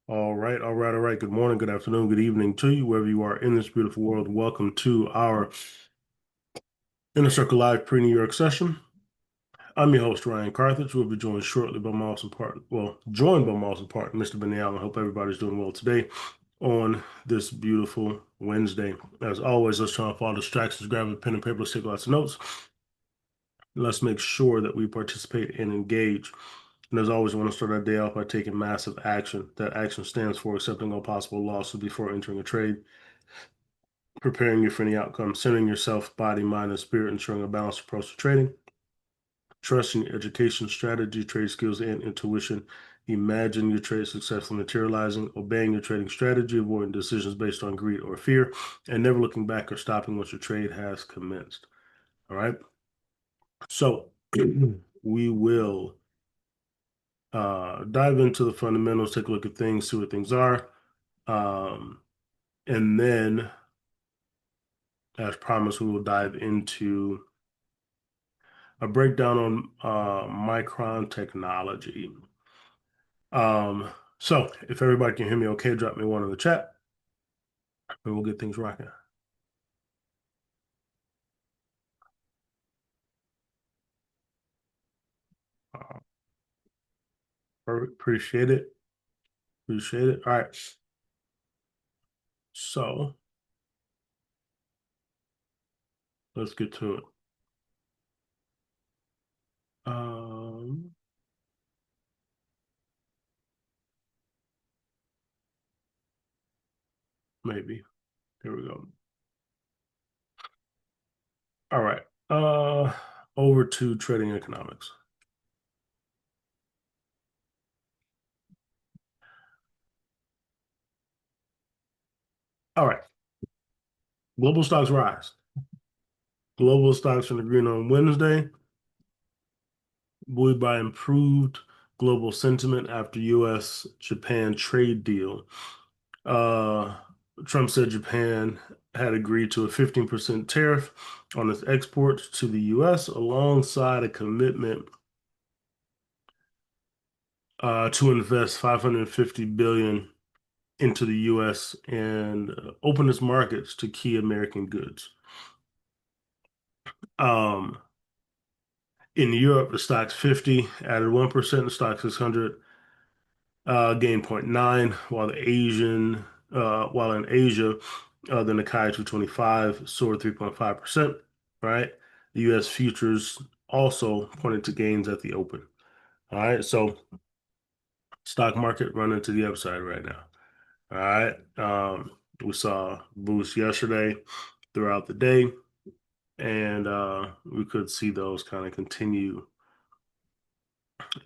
All right. Good morning, good afternoon, good evening to you, wherever you are in this beautiful world. Welcome to our Inner Circle Live pre-New York session. I'm your host, Ryan Carthage. We'll be joined shortly by my awesome partner, joined by my awesome partner, Mr. Benny Allen. I hope everybody's doing well today on this beautiful Wednesday. As always, let's try and follow distractions, grab a pen and paper, let's take lots of notes. Let's make sure that we participate and engage. And as always, I want to start our day off by taking massive action. That action stands for accepting all possible losses before entering a trade, preparing you for any outcome, centering yourself, body, mind, and spirit, ensuring a balanced approach to trading, trusting your education, strategy, trade skills, and intuition. Imagine your trade successfully materializing, obeying your trading strategy, avoiding decisions based on greed or fear, and never looking back or stopping once your trade has commenced. All right. So we will dive into the fundamentals, take a look at things, see what things are. Um, and then, as promised, we will dive into a breakdown on Micron Technology. Um, so if everybody can hear me okay, drop me one in the chat and we'll get things rocking. Uh, Perfect. Appreciate it. Appreciate it. All right. So let's get to it. Um, Maybe. Here we go. All right. Uh, Over to trading economics. All right. Global stocks rise. Global stocks in the green on Wednesday, buoyed by improved global sentiment after U.S.-Japan trade deal. Uh, Trump said Japan had agreed to a 15% tariff on its exports to the U.S., alongside a commitment to invest 550 billion into the U.S. and open its markets to key American goods. Um, in Europe, the stock's 50 added 1%, the stock 600 gained 0.9, while in Asia, the Nikkei 225 soared 3.5%, right? The U.S. futures also pointed to gains at the open. All right, so stock market running to the upside right now. All right, we saw boost yesterday throughout the day, and we could see those kind of continue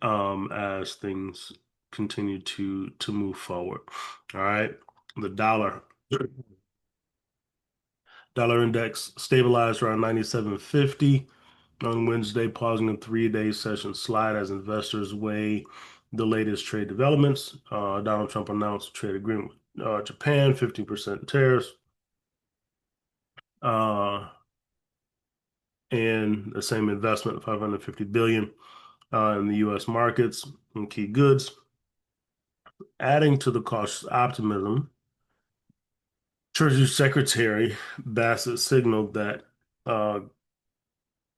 as things continue to move forward. All right. The dollar index stabilized around 97.50 on Wednesday, pausing a 3-day session slide as investors weigh the latest trade developments. Donald Trump announced a trade agreement with Japan, 15% tariffs, uh, and the same investment, 550 billion in the U.S. markets and key goods, adding to the cautious optimism. Treasury Secretary Bassett signaled that uh,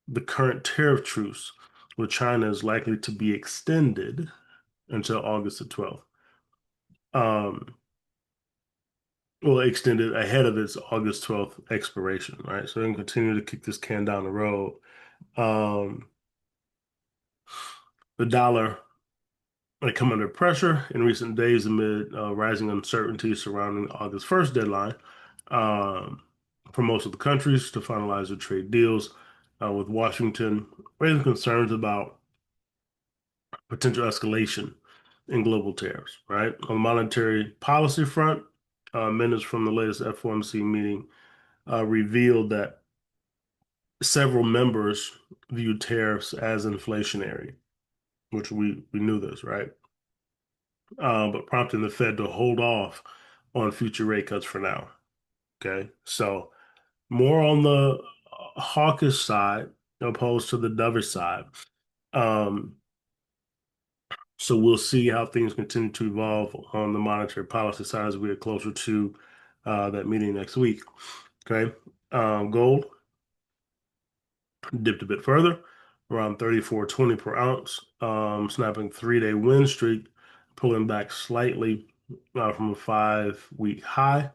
the current tariff truce with China is likely to be extended until August the 12th. Um, well, extended ahead of its August 12th expiration, right? So they can continue to kick this can down the road. Um, the dollar might come under pressure in recent days amid rising uncertainty surrounding the August 1st deadline um, for most of the countries to finalize their trade deals, with Washington raising concerns about potential escalation in global tariffs, right? On the monetary policy front, minutes from the latest FOMC meeting revealed that several members viewed tariffs as inflationary, which we knew this, right? But prompting the Fed to hold off on future rate cuts for now. Okay, so more on the hawkish side opposed to the dovish side. Um, So we'll see how things continue to evolve on the monetary policy side as we get closer to that meeting next week. Okay. Gold dipped a bit further, around 34.20 per ounce, snapping 3-day win streak, pulling back slightly from a 5-week high,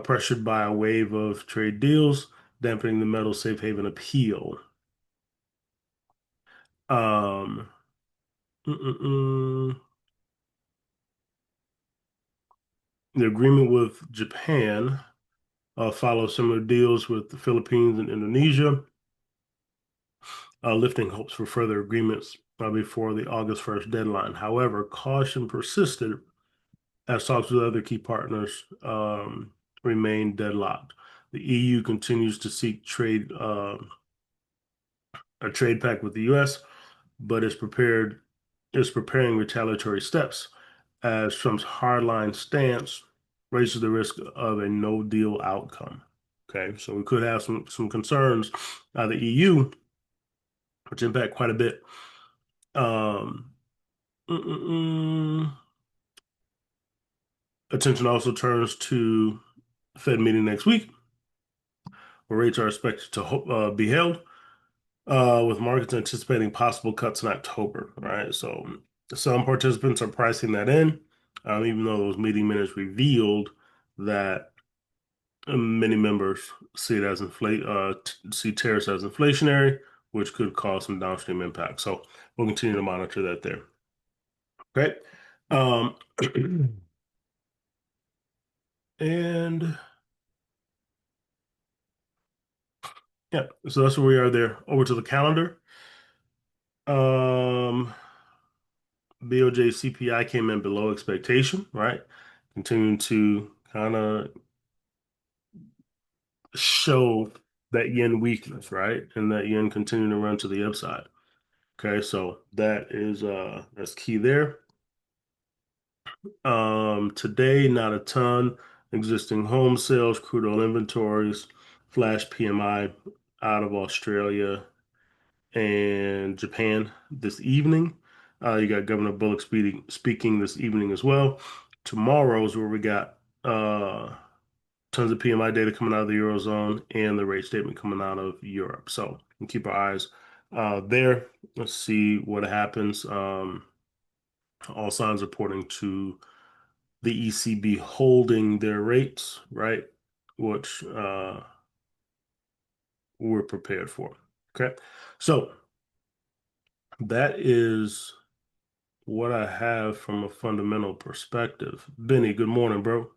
pressured by a wave of trade deals, dampening the metal safe haven appeal. Um, mm, mm, mm. The agreement with Japan follows similar deals with the Philippines and Indonesia, lifting hopes for further agreements before the August 1st deadline. However, caution persisted as talks with other key partners remain deadlocked. The EU continues to seek a trade pact with the U.S., but is preparing retaliatory steps as Trump's hardline stance raises the risk of a no deal outcome. Okay, so we could have some concerns. The EU, which impact quite a bit. Um, mm, mm, mm. Attention also turns to Fed meeting next week, where rates are expected to be held, with markets anticipating possible cuts in October. Right, so some participants are pricing that in, even though those meeting minutes revealed that many members see it as see tariffs as inflationary, which could cause some downstream impact. So we'll continue to monitor that there. Okay. Um, and yeah, so that's where we are there. Over to the calendar. Um, BOJ CPI came in below expectation, right? Continuing to kind of show that yen weakness, right? And that yen continuing to run to the upside. Okay, so that's key there. Today, not a ton. Existing home sales, crude oil inventories, flash PMI out of Australia and Japan this evening. You got Governor Bullock speaking this evening as well. Tomorrow is where we got tons of PMI data coming out of the Eurozone and the rate statement coming out of Europe. So we keep our eyes there. Let's see what happens. All signs are pointing to the ECB holding their rates, right? Which we're prepared for. Okay. So that is what I have from a fundamental perspective. Benny, good morning, bro.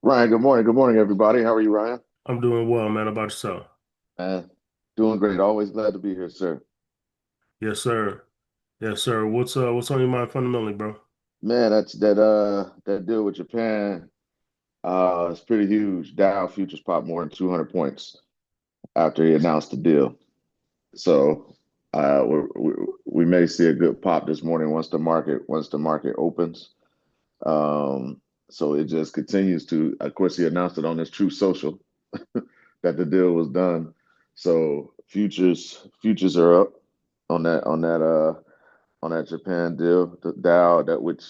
Ryan, good morning. Good morning, everybody. How are you, Ryan? I'm doing well, man. How about yourself? Doing great. Always glad to be here, sir. Yes, sir. Yes, sir. What's on your mind fundamentally, bro? Man, that deal with Japan is pretty huge. Dow futures popped more than 200 points after he announced the deal. So we may see a good pop this morning once the market opens. So it just continues to. Of course, he announced it on his Truth Social that the deal was done. So futures are up on that Japan deal, the Dow, that which,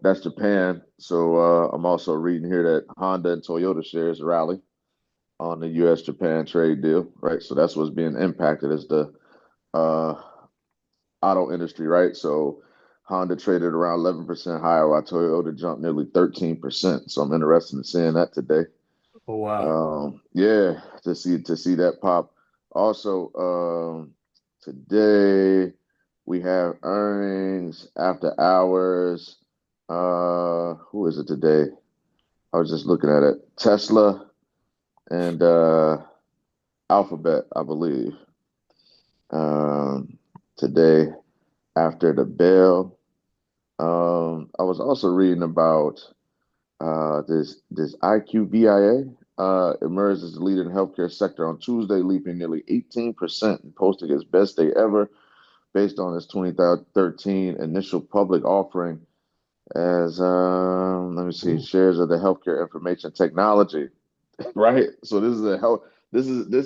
that's Japan. So I'm also reading here that Honda and Toyota shares rally on the U.S. Japan trade deal, right? So that's what's being impacted is the uh, auto industry, right? So Honda traded around 11% higher, while Toyota jumped nearly 13%. So I'm interested in seeing that today. Oh, wow. Yeah, to see that pop. Also, today we have earnings after hours. Who is it today? I was just looking at it. Tesla and Alphabet, I believe. Um, Today after the bell. I was also reading about this IQVIA emerged as the leader in the healthcare sector on Tuesday, leaping nearly 18% and posting its best day ever based on its 2013 initial public offering as, let me see, Ooh. shares of the healthcare information technology, right? So this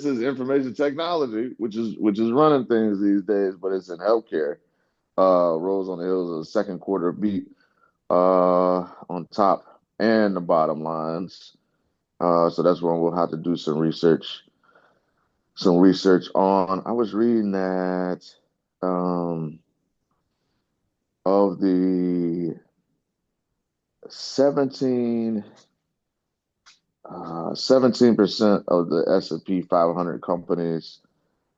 is information technology, which is running things these days, but it's in healthcare. rose on the heels of the second quarter beat on top and the bottom lines. So that's one we'll have to do some research on. I was reading that um, of the 17 17% of the S&P 500 companies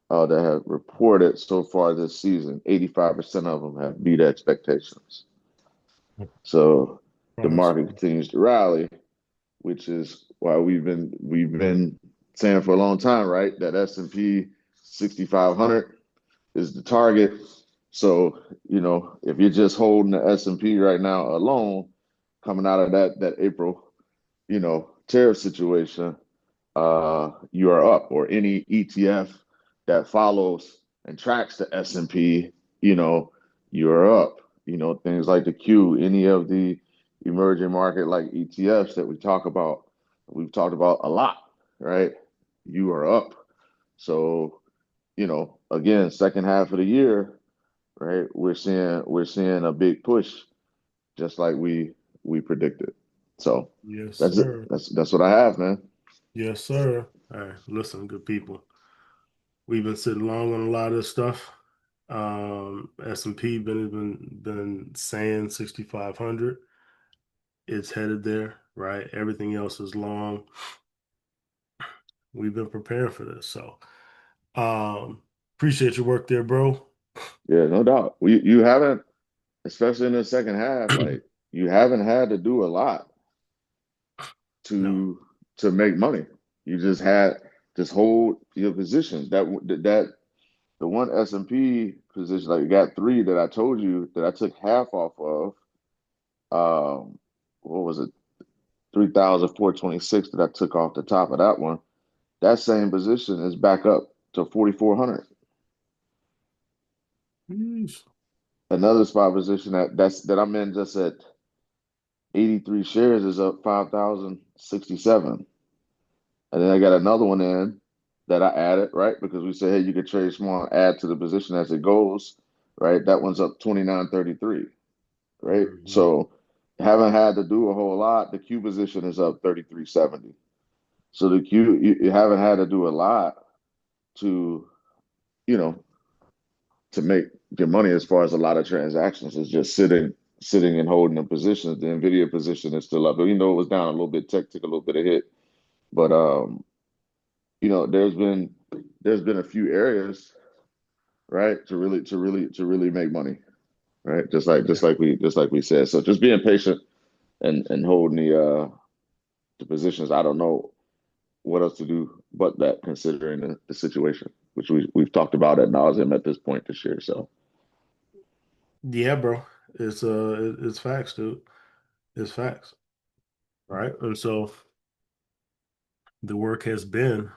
that have reported so far this season, 85% of them have beat expectations. So the market Promising. continues to rally, which is why we've been saying for a long time, right? That S&P 6500 is the target. So, if you're just holding the S&P right now alone, coming out of that April, tariff situation, you are up, or any ETF that follows and tracks the S&P, you are up. Things like the Q, any of the emerging market like ETFs that we've talked about a lot, right? You are up. So, again, second half of the year, right? We're seeing a big push, just like we predicted. So Yes, that's it. sir. That's what I have, man. Yes, sir. All right, listen, good people. We've been sitting long on a lot of this stuff. S&P been saying 6,500. It's headed there, right? Everything else is long. We've been preparing for this. So, appreciate your work there, bro. Yeah, no doubt. You haven't, especially in the second half, like you haven't had to do a lot No. to make money. You just hold your positions. That the one S&P position, like you got three that I told you that I took half off of. What was it? 3,426 that I took off the top of that one. That same position is back up to 4,400. Yeesh. Another spot position that I'm in just at 83 shares is up 5,067. And then I got another one in that I added, right? Because we said, hey, you could trade small, add to the position as it goes, right? That one's up 29.33, right? Mhm. So haven't had to do a whole lot. The Q position is up 33.70. So the Q, you haven't had to do a lot to, you know, to make your money as far as a lot of transactions. It's just sitting and holding the positions. The Nvidia position is still up. Even though it was down a little bit, tech took a little bit of hit. But there's been a few areas, right, to really make money, right? Just like Yeah. just like we said. So just being patient and holding the positions. I don't know what else to do but that, considering the situation, which we've talked about ad nauseum at this point this year. So Yeah, bro. It's facts, dude. It's facts, right? And so the work has been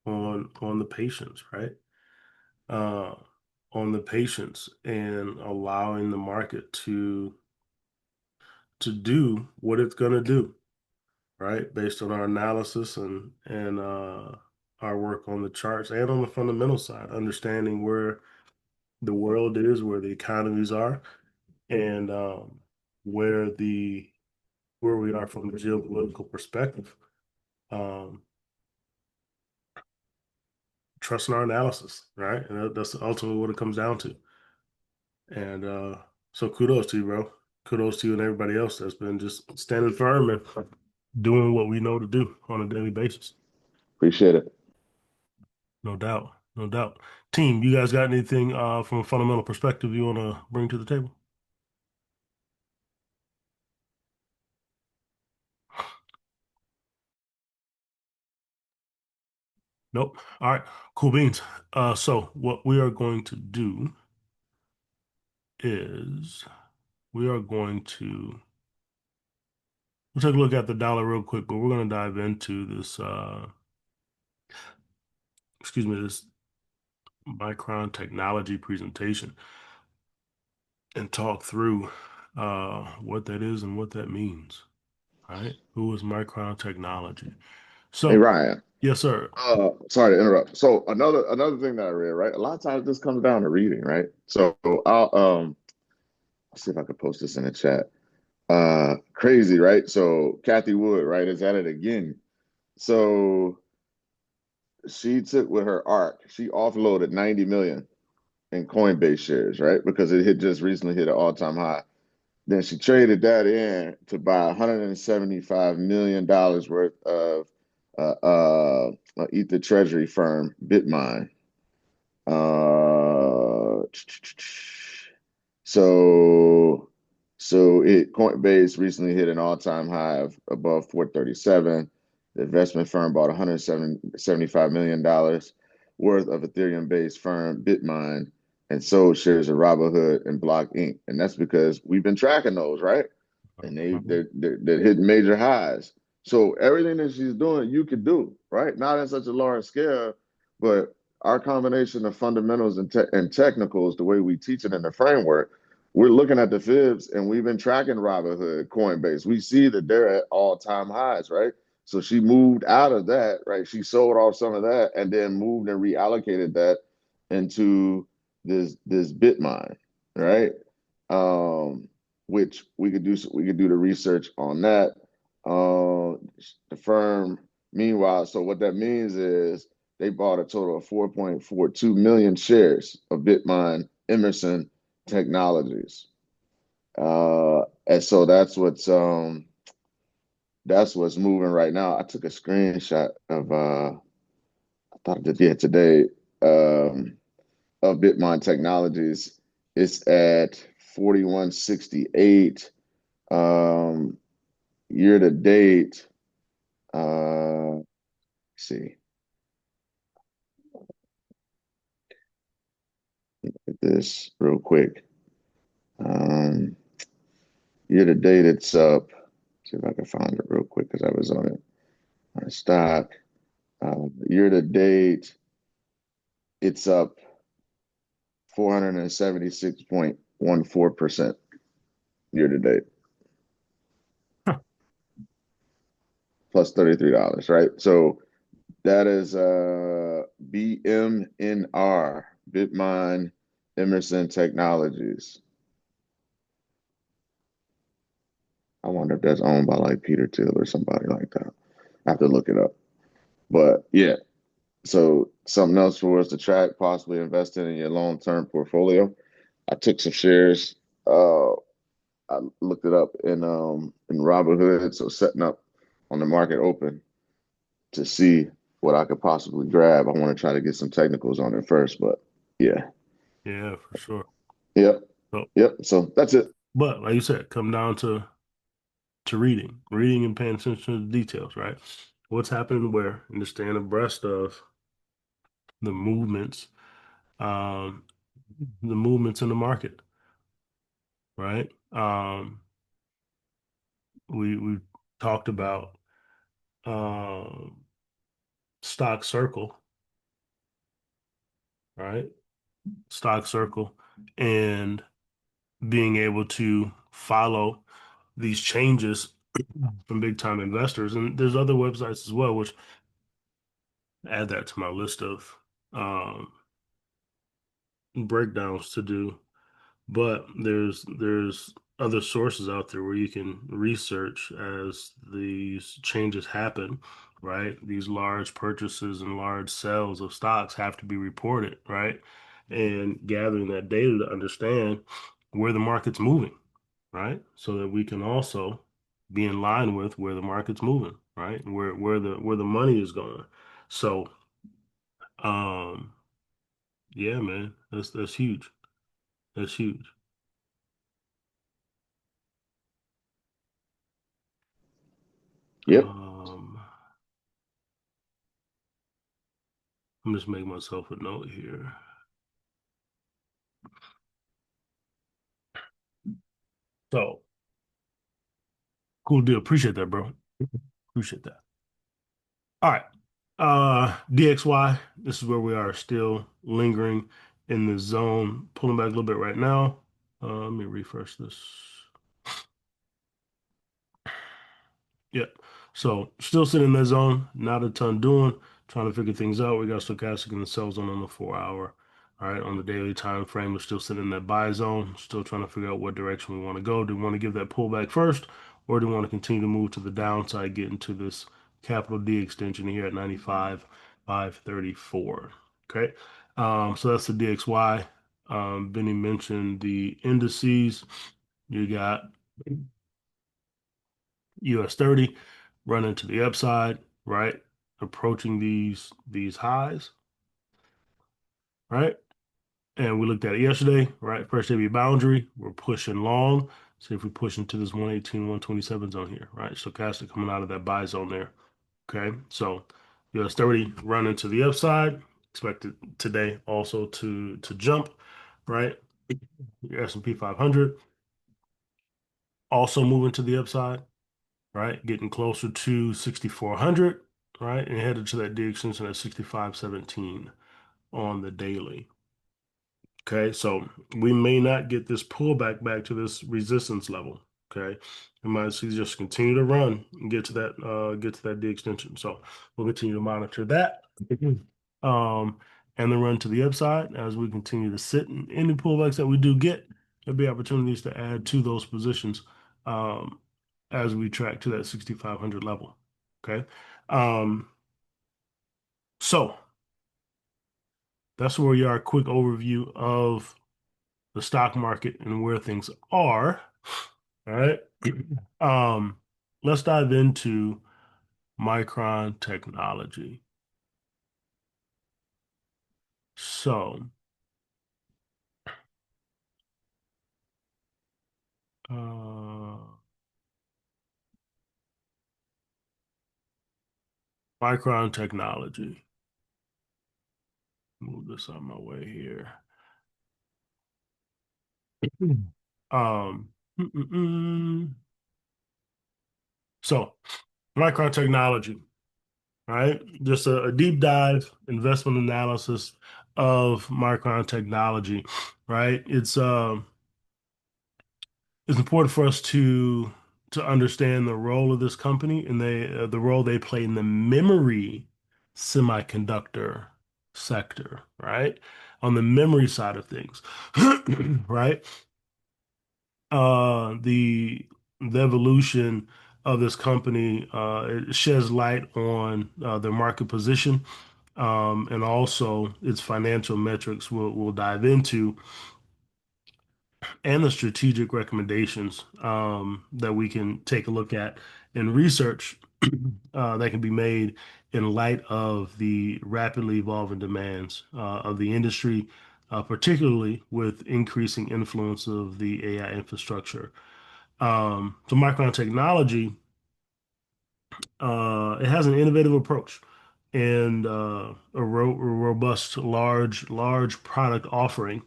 on the patience, right? Uh, on the patience and allowing the market to do what it's gonna do, right? Based on our analysis and our work on the charts and on the fundamental side, understanding where the world is, where the economies are, and where the where we are from a geopolitical perspective. Um, Trusting our analysis, right? And that's ultimately what it comes down to. And so kudos to you, bro. Kudos to you and everybody else that's been just standing firm and doing what we know to do on a daily basis. appreciate it. No doubt. No doubt. Team, you guys got anything from a fundamental perspective you want to bring to the table? Nope. All right. Cool beans. So what we are going to do is we are going to we'll take a look at the dollar real quick, but we're going to dive into this this Micron Technology presentation and talk through what that is and what that means. Right? Who is Micron Technology? Hey So, Ryan, yes, sir. sorry to interrupt. So another thing that I read, right? A lot of times this comes down to reading, right? So I'll see if I could post this in the chat. Crazy, right? So Kathy Wood, right, is at it again. So she took with her ARC, she offloaded 90 million in Coinbase shares, right? Because it had just recently hit an all-time high. Then she traded that in to buy $175 million worth of Ether Treasury firm, Bitmine. Uh, so it Coinbase recently hit an all-time high of above 437. The investment firm bought $175 million worth of Ethereum-based firm Bitmine and sold shares of Robinhood and Block Inc. And that's because we've been tracking those, right? And they're hitting major highs. So everything that she's doing, you could do, right? Not in such a large scale, but our combination of fundamentals and technicals, the way we teach it in the framework, we're looking at the fibs and we've been tracking Robinhood, Coinbase. We see that they're at all-time highs, right? So she moved out of that, right? She sold off some of that and then moved and reallocated that into this Bitmine, right? Um, which we could do the research on that. The firm, meanwhile, so what that means is they bought a total of 4.42 million shares of Bitmine Emerson Technologies. And so that's what's moving right now. I took a screenshot of I thought I did yeah today um of Bitmine Technologies. It's at 4168 um year to date. Let's see at this real quick. Um Year to date it's up. See if I can find it real quick because I was on it on stock. Year to date, it's up 476.14% year to date, plus $33, right? So that is BMNR, Bitmine Emerson Technologies. I wonder if that's owned by like Peter Thiel or somebody like that. I have to look it up. But yeah, so something else for us to track, possibly investing in your long-term portfolio. I took some shares. I looked it up in Robinhood, so setting up on the market open to see what I could possibly grab. I want to try to get some technicals on it first, but yeah, Yeah, for sure. yep, So, yep. So that's it. but like you said, come down to reading and paying attention to the details, right? What's happening where, and to staying abreast of the movements, um, the movements in the market, right? We talked about um, stock circle, right? Stock circle, and being able to follow these changes from big time investors. And there's other websites as well, which add that to my list of um, breakdowns to do. But there's other sources out there where you can research as these changes happen, right? These large purchases and large sales of stocks have to be reported, right? And gathering that data to understand where the market's moving, right? So that we can also be in line with where the market's moving, right? Where the money is going. So, um, yeah, man, that's huge. That's huge. Yep, Um, I'm just making myself a note here. So, cool deal. Appreciate that, bro. Appreciate that. All right. DXY, this is where we are still lingering in the zone, pulling back a little bit right now. Let me refresh this. Yep. So still sitting in that zone, not a ton doing, trying to figure things out. We got stochastic and the sell zone on the 4 hour. All right, on the daily time frame, we're still sitting in that buy zone, still trying to figure out what direction we want to go. Do we want to give that pullback first, or do we want to continue to move to the downside, get into this capital D extension here at 95,534? Okay, so that's the DXY. Benny mentioned the indices. You got US 30 running to the upside, right? Approaching these highs, right? And we looked at it yesterday, right? First heavy boundary, we're pushing long. See if we push into this 118, 127 zone here, right? Stochastic coming out of that buy zone there. Okay, so US 30 running to the upside. Expected today also to jump, right? Your S&P 500 also moving to the upside, right? Getting closer to 6,400, right? And headed to that D extension at 65.17 on the daily. Okay, so we may not get this pullback back to this resistance level. Okay, we might see just continue to run and get to that D extension. So we'll continue to monitor that. Um, and then run to the upside as we continue to sit in any pullbacks that we do get. There'll be opportunities to add to those positions as we track to that 6,500 level. Okay, um, so that's where we are. A quick overview of the stock market and where things are. All right. Um, let's dive into Micron Technology. So, uh, Micron Technology. Move this on my way here. Um, mm, mm, mm. so Micron Technology, right? Just a deep dive investment analysis of Micron Technology, right? It's important for us to understand the role of this company and the role they play in the memory semiconductor sector, right? On the memory side of things, right? The evolution of this company it sheds light on their market position and also its financial metrics. We'll dive into and the strategic recommendations that we can take a look at and research that can be made in light of the rapidly evolving demands of the industry, particularly with increasing influence of the AI infrastructure. So Micron Technology, it has an innovative approach and a robust, large product offering,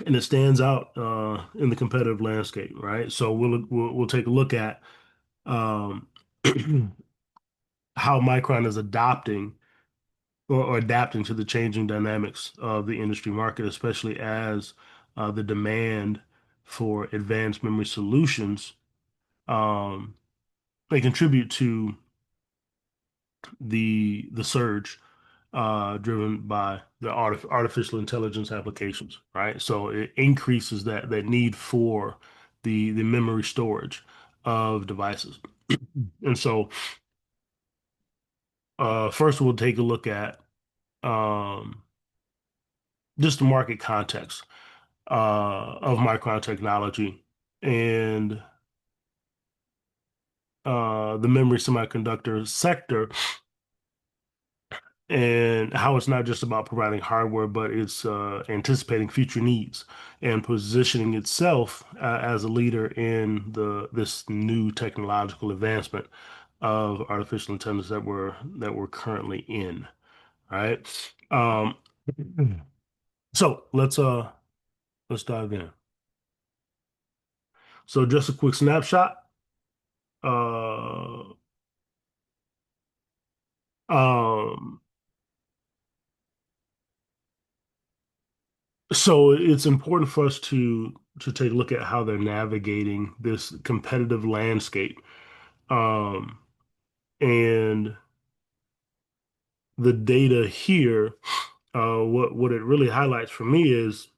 and it stands out in the competitive landscape, right? So we'll take a look at um, how Micron is adopting or adapting to the changing dynamics of the industry market, especially as the demand for advanced memory solutions um, they contribute to the surge driven by the artificial intelligence applications, right? So it increases that need for the memory storage of devices. And so first we'll take a look at um, just the market context of Micron Technology and the memory semiconductor sector and how it's not just about providing hardware, but it's anticipating future needs and positioning itself as a leader in this new technological advancement of artificial intelligence that we're currently in. Right. Um, so let's dive in. So just a quick snapshot. Uh, um, So it's important for us to take a look at how they're navigating this competitive landscape Um, and the data here, what it really highlights for me is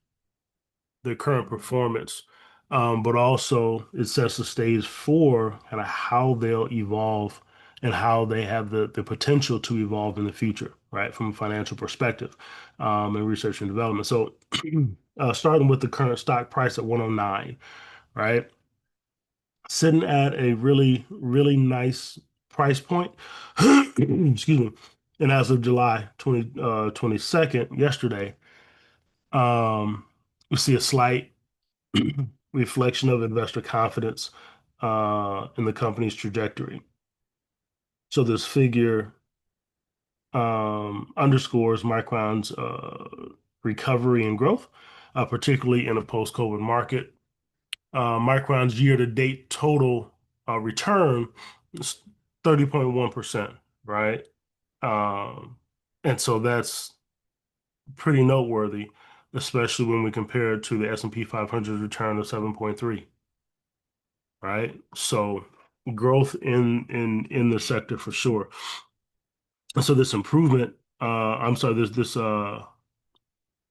their current performance, but also it sets the stage for kind of how they'll evolve and how they have the potential to evolve in the future, right, from a financial perspective, and research and development. So, starting with the current stock price at 109, right, sitting at a really, really nice price point. Excuse me. And as of July 22nd, yesterday, we see a slight reflection of investor confidence in the company's trajectory. So this figure underscores Micron's recovery and growth, particularly in a post-COVID market. Micron's year-to-date total return is 30.1%, right? Um, and so that's pretty noteworthy, especially when we compare it to the S&P 500 return of 7.3, right? So growth in the sector for sure. And so this improvement, I'm sorry, this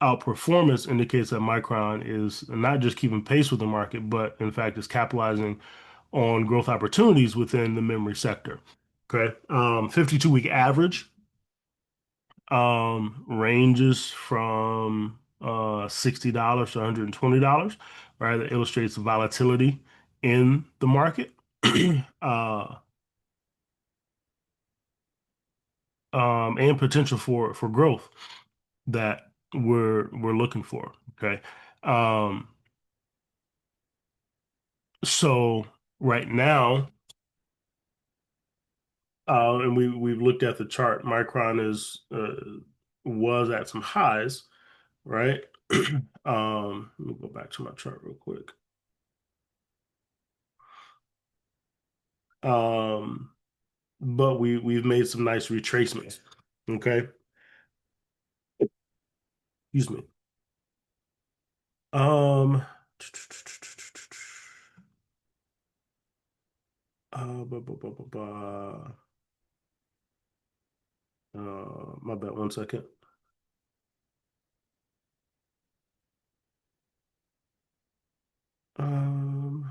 outperformance indicates that Micron is not just keeping pace with the market, but in fact is capitalizing on growth opportunities within the memory sector. Okay. 52-week average ranges from $60 to $120, right? That illustrates the volatility in the market. uh, and potential for growth that we're looking for. Okay. Um, so right now, and we've looked at the chart. Micron is was at some highs, right? Let me go back to my chart real quick. Um, but we've made some nice retracements. Okay, excuse me. Um, my bad. One second. Um,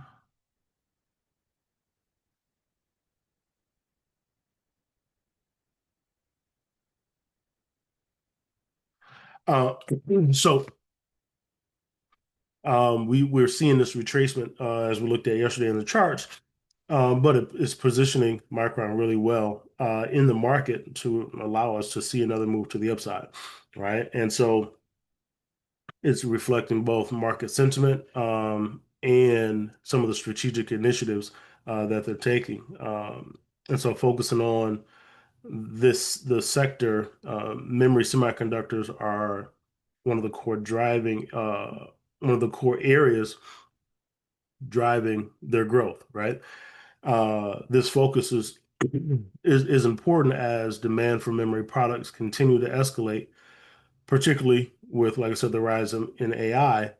uh, so we're seeing this retracement as we looked at yesterday in the charts, but it's positioning Micron really well in the market to allow us to see another move to the upside, right? And so it's reflecting both market sentiment and some of the strategic initiatives that they're taking. And so focusing on the sector, memory semiconductors are one of the core driving, one of the core areas driving their growth, right? This focus is important as demand for memory products continue to escalate, particularly with, like I said, the rise in AI.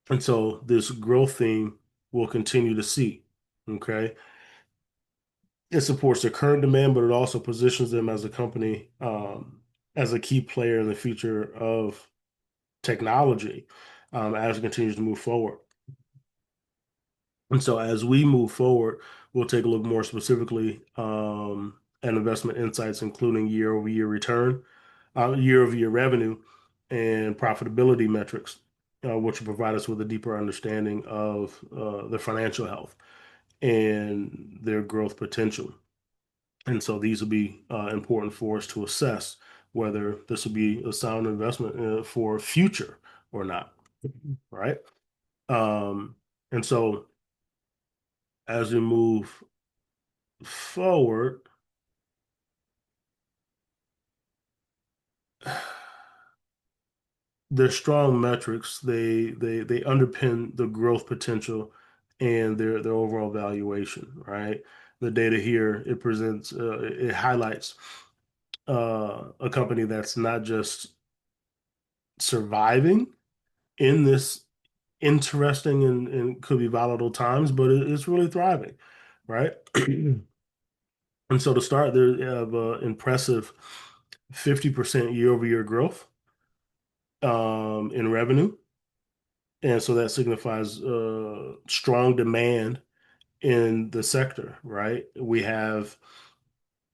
And so this growth theme will continue to see. Okay. It supports their current demand, but it also positions them as a company, as a key player in the future of technology, as it continues to move forward. And so as we move forward, we'll take a look more specifically at investment insights, including year-over-year return, year-over-year revenue, and profitability metrics, which will provide us with a deeper understanding of their financial health and their growth potential. And so these will be important for us to assess whether this will be a sound investment for future or not, right? Um, and so as we move forward, they're strong metrics. They underpin the growth potential and their overall valuation, right? The data here, it presents, it highlights a company that's not just surviving in this interesting and could be volatile times, but it's really thriving, right? And so to start, they have impressive 50% year-over-year growth in revenue. And so that signifies strong demand in the sector, right? We have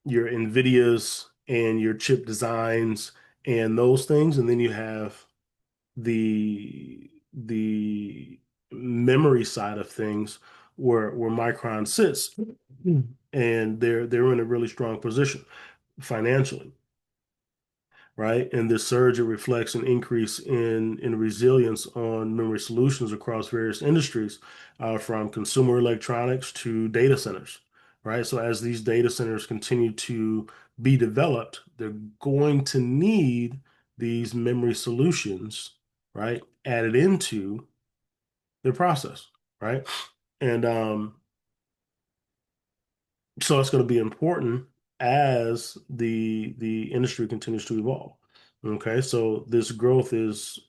your NVIDIAs and your chip designs and those things, and then you have the memory side of things where Micron sits, and they're in a really strong position financially, right? And this surge, it reflects an increase in resilience on memory solutions across various industries, from consumer electronics to data centers, right? So as these data centers continue to be developed, they're going to need these memory solutions, right, added into their process, right? And so it's going to be important as the industry continues to evolve. Okay, so this growth is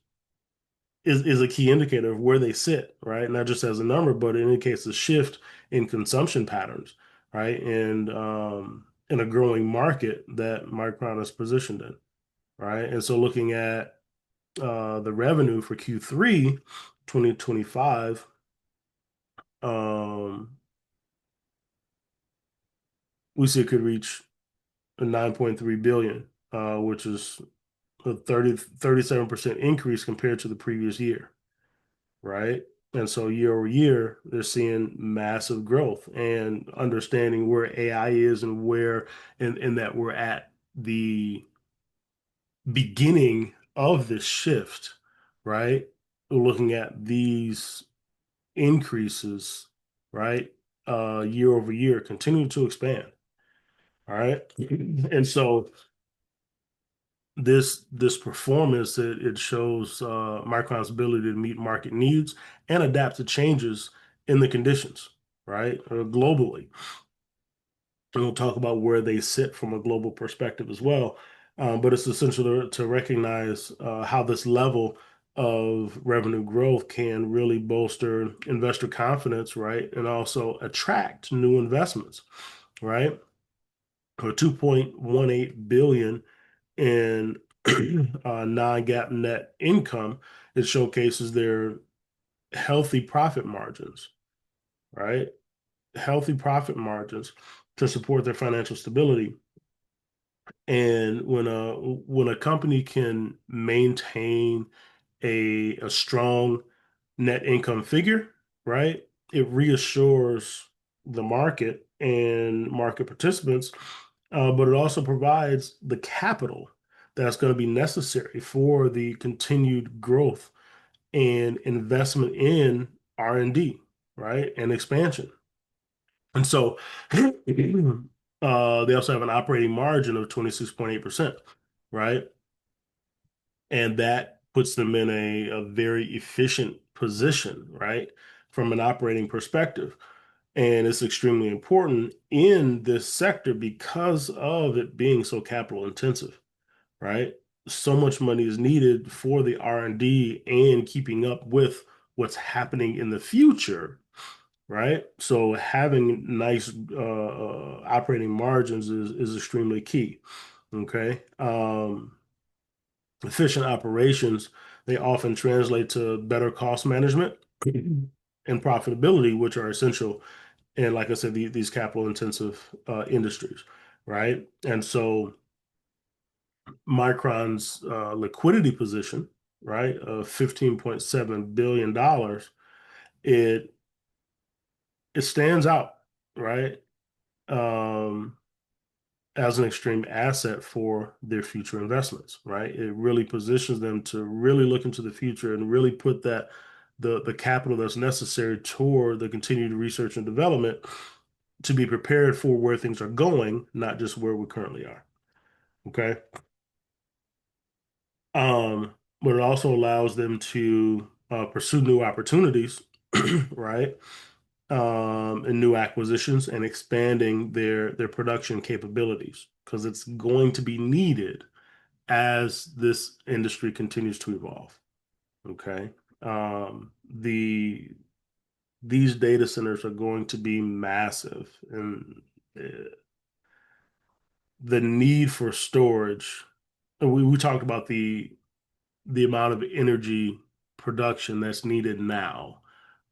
a key indicator of where they sit, right? Not just as a number, but it indicates a shift in consumption patterns, right? And in a growing market that Micron is positioned in, right? And so looking at the revenue for Q3 2025, um, we see it could reach a 9.3 billion, which is a 37% increase compared to the previous year, right? And so year over year, they're seeing massive growth and understanding where AI is and where and that we're at the beginning of this shift, right? We're looking at these increases, right? Year over year, continue to expand. All right. And so this performance, it shows Micron's ability to meet market needs and adapt to changes in the conditions, right? Globally. And we'll talk about where they sit from a global perspective as well. But it's essential to recognize how this level of revenue growth can really bolster investor confidence, right? And also attract new investments, right? Or 2.18 billion in non-GAAP net income, it showcases their healthy profit margins, right? Healthy profit margins to support their financial stability. And when a company can maintain a strong net income figure, right, it reassures the market and market participants, but it also provides the capital that's going to be necessary for the continued growth and investment in R&D, right, and expansion. And so they also have an operating margin of 26.8%, right? And that puts them in a very efficient position, right, from an operating perspective. And it's extremely important in this sector because of it being so capital intensive, right? So much money is needed for the R&D and keeping up with what's happening in the future, right? So having nice operating margins is extremely key. Okay. Efficient operations, they often translate to better cost management and profitability, which are essential in, like I said, these capital intensive industries, right? And so Micron's liquidity position, right, of $15.7 billion, it it stands out, right, um, as an extreme asset for their future investments, right? It really positions them to really look into the future and really put that the capital that's necessary toward the continued research and development to be prepared for where things are going, not just where we currently are. Okay. But it also allows them to pursue new opportunities, right? And new acquisitions and expanding their production capabilities because it's going to be needed as this industry continues to evolve. Okay. The these data centers are going to be massive, and uh, the need for storage. And we talked about the amount of energy production that's needed now,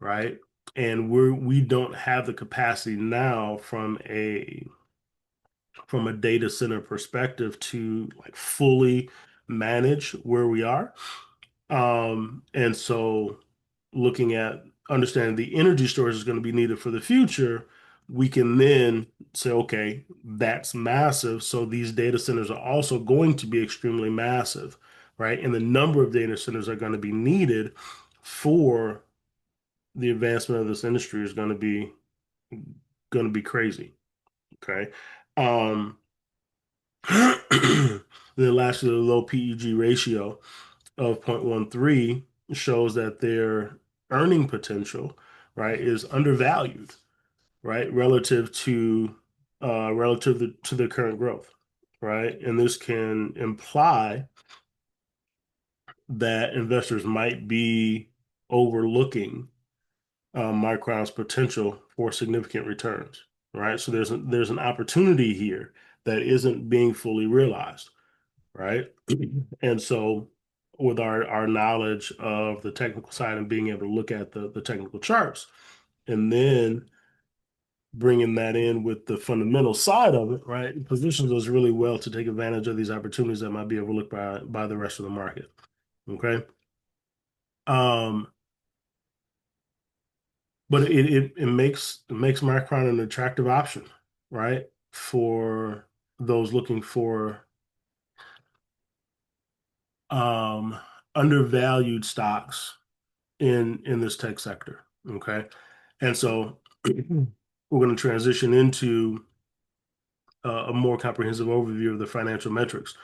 right? And we don't have the capacity now from a data center perspective to like fully manage where we are. And so looking at understanding the energy storage is going to be needed for the future, we can then say, okay, that's massive. So these data centers are also going to be extremely massive, right? And the number of data centers are going to be needed for the advancement of this industry is going to be crazy. Okay. Um, then lastly, the low PEG ratio of 0.13 shows that their earning potential, right, is undervalued, right, relative to their current growth, right? And this can imply that investors might be overlooking Micron's potential for significant returns, right? So there's an opportunity here that isn't being fully realized, right? And so with our knowledge of the technical side and being able to look at the technical charts and then bringing that in with the fundamental side of it, right, positions us really well to take advantage of these opportunities that might be overlooked by the rest of the market. Okay. Um, but it makes Micron an attractive option, right, for those looking for um undervalued stocks in this tech sector. Okay. And so we're going to transition into a more comprehensive overview of the financial metrics,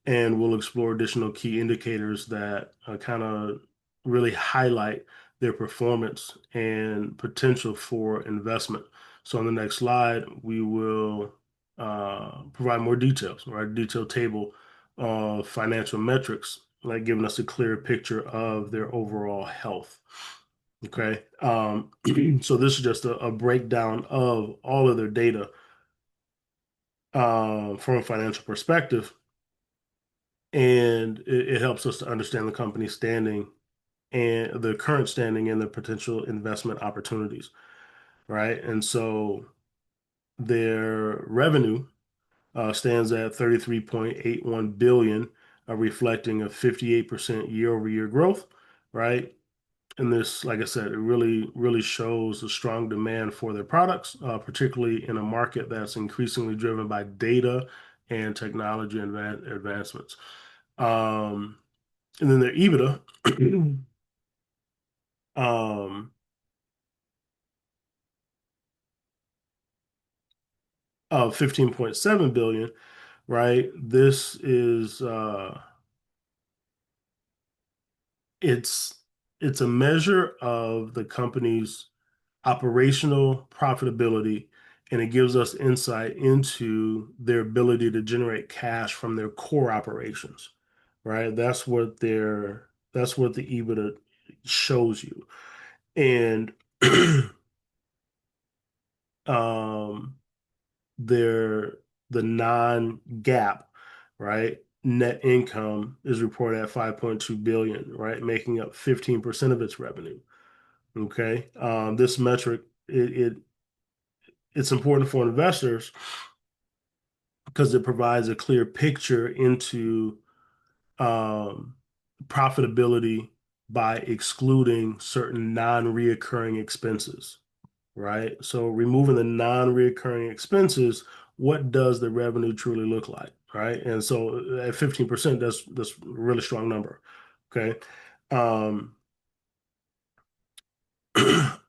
and we'll explore additional key indicators that kind of really highlight their performance and potential for investment. So on the next slide, we will provide more details, right? A detailed table of financial metrics, like giving us a clear picture of their overall health. Okay. So this is just a breakdown of all of their data from a financial perspective, and it helps us to understand the company's standing and the current standing and the potential investment opportunities, right? And so their revenue stands at 33.81 billion, reflecting a 58% year-over-year growth, right? And this, like I said, it really shows a strong demand for their products, particularly in a market that's increasingly driven by data and technology advancements. Um, and then their EBITDA um, of 15.7 billion, right? This is it's it's a measure of the company's operational profitability, and it gives us insight into their ability to generate cash from their core operations, right? That's what the EBITDA shows you. And um their the non-GAAP, right? Net income is reported at 5.2 billion, right? Making up 15% of its revenue. Okay. This metric, it's important for investors because it provides a clear picture into um, profitability by excluding certain non-reoccurring expenses, right? So removing the non-reoccurring expenses, what does the revenue truly look like, right? And so at 15%, that's a really strong number. Okay. Um,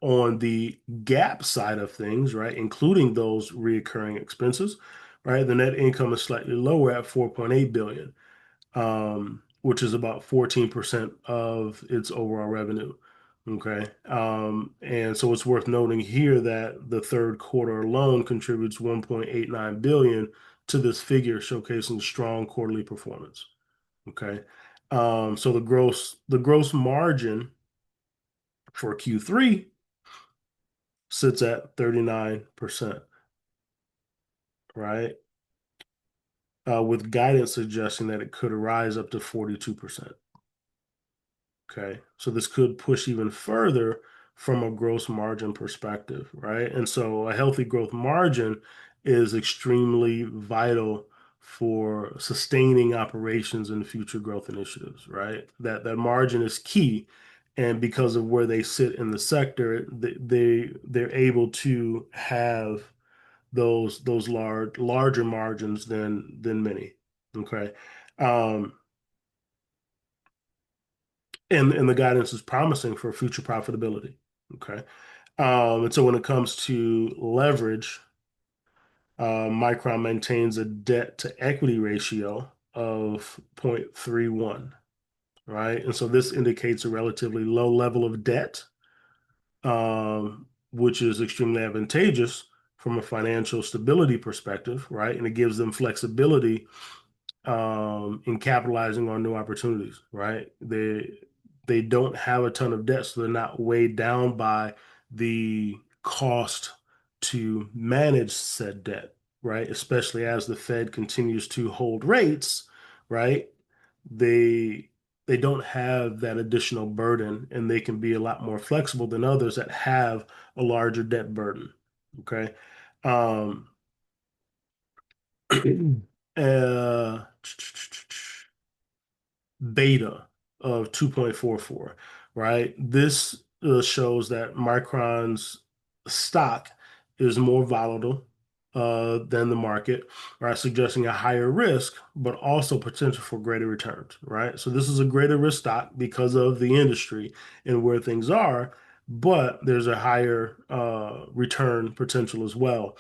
on the gap side of things, right, including those reoccurring expenses, right, the net income is slightly lower at 4.8 billion, which is about 14% of its overall revenue. Okay. And so it's worth noting here that the third quarter alone contributes 1.89 billion to this figure, showcasing strong quarterly performance. Okay. So the gross margin for Q3 sits at 39%, right? With guidance suggesting that it could rise up to 42%. Okay. So this could push even further from a gross margin perspective, right? And so a healthy growth margin is extremely vital for sustaining operations and future growth initiatives, right? That margin is key. And because of where they sit in the sector, they're able to have those larger margins than many. Okay. Um, and the guidance is promising for future profitability. Okay. And so when it comes to leverage, Micron maintains a debt to equity ratio of 0.31, right? And so this indicates a relatively low level of debt, which is extremely advantageous from a financial stability perspective, right? And it gives them flexibility in capitalizing on new opportunities, right? They don't have a ton of debt, so they're not weighed down by the cost to manage said debt, right? Especially as the Fed continues to hold rates, right? They they don't have that additional burden and they can be a lot more flexible than others that have a larger debt burden. Okay. Um, uh, beta of 2.44, right? This shows that Micron's stock is more volatile than the market, right? Suggesting a higher risk, but also potential for greater returns, right? So this is a greater risk stock because of the industry and where things are, but there's a higher return potential as well.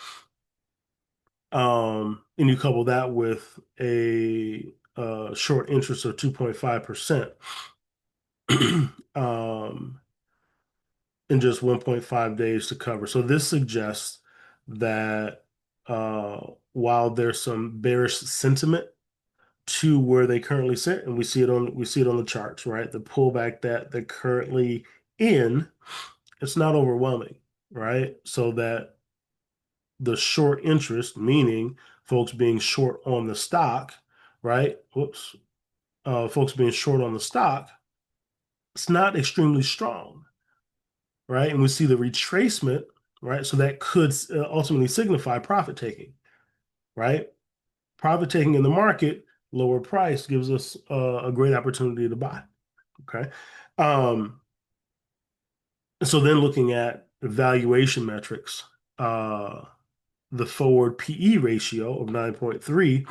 And you couple that with a short interest of 2.5%, um, in just 1.5 days to cover. So this suggests that uh, while there's some bearish sentiment to where they currently sit, and we see it on the charts, right? The pullback that they're currently in, it's not overwhelming, right? So that the short interest, meaning folks being short on the stock, right? Whoops, folks being short on the stock, it's not extremely strong, right? And we see the retracement, right? So that could ultimately signify profit taking, right? Profit taking in the market, lower price gives us a great opportunity to buy. Okay. Um, so then looking at valuation metrics, uh, the forward PE ratio of 9.3